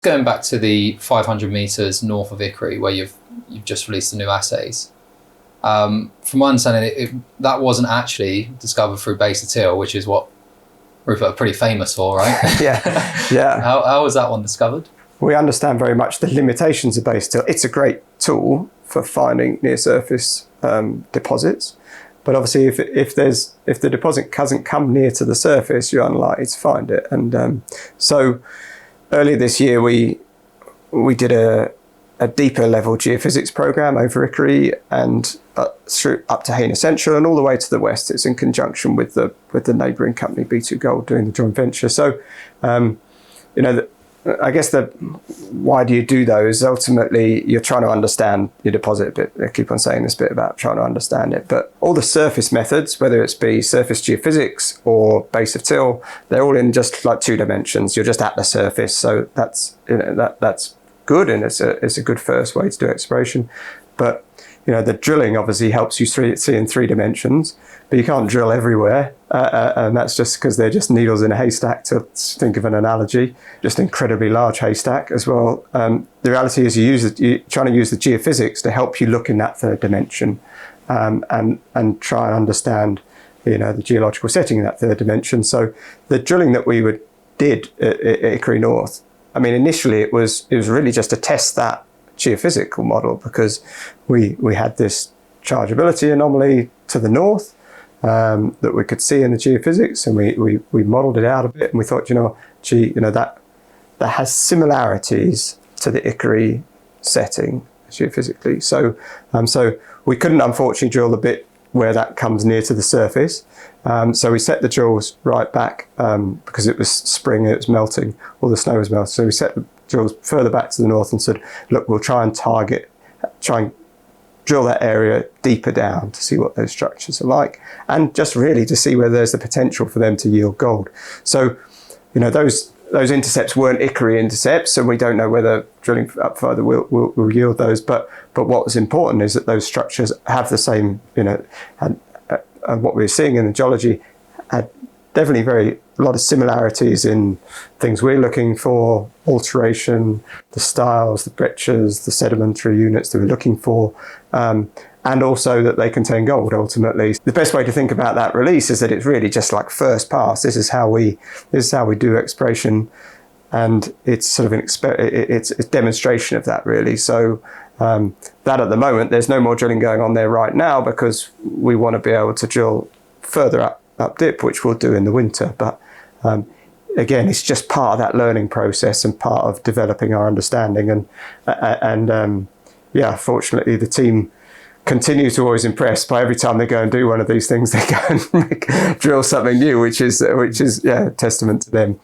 going back to the 500 metres north of Ickery, where you've just released the new assays, from my understanding, that wasn't actually discovered through Beta Till, which is what Rupert are pretty famous for, right? yeah. How was that one discovered? We understand very much the limitations of Beta Till. It's a great tool for finding near surface deposits, but obviously if the deposit hasn't come near to the surface, you're unlikely to find it. And so earlier this year we did a deeper level geophysics program over Ickery and through up to Haina Central and all the way to the west. It's in conjunction with the neighbouring company B2 Gold doing the joint venture. So I guess why do you do those? Ultimately, you're trying to understand your deposit a bit. I keep on saying this bit about trying to understand it. But all the surface methods, whether it's be surface geophysics or base of till, they're all in just like 2 dimensions. You're just at the surface. So that's good, and it's a good first way to do exploration. But the drilling obviously helps you see in 3 dimensions, but you can't drill everywhere. And that's just because they're just needles in a haystack, to think of an analogy, just incredibly large haystack as well. The reality is you're trying to use the geophysics to help you look in that 3rd dimension and try and understand the geological setting in that 3rd dimension. So the drilling that we did at Ickery North, I mean, initially it was really just to test that geophysical model, because we had this chargeability anomaly to the north that we could see in the geophysics, and we modeled it out a bit, and we thought, that has similarities to the Ickery setting geophysically. So we couldn't unfortunately drill the bit where that comes near to the surface. So we set the drills right back because it was spring, it was melting, all the snow was melting. So we set the drills further back to the north and said, look, we'll try and drill that area deeper down to see what those structures are like, and just really to see whether there's the potential for them to yield gold. So, those intercepts weren't Ickery intercepts, so we don't know whether drilling up further will yield those. But what was important is that those structures have the same, and what we were seeing in the geology had definitely a lot of similarities in things we're looking for: alteration, the styles, the breccias, the sedimentary units that we're looking for, and also that they contain gold ultimately. The best way to think about that release is that it's really just like first pass. This is how we do exploration, and it's sort of it's a demonstration of that really. So that at the moment there's no more drilling going on there right now, because we want to be able to drill further up dip, which we'll do in the winter. But again, it's just part of that learning process and part of developing our understanding. And fortunately, the team continue to always impress by every time they go and do one of these things, they go and drill something new, which is a testament to them.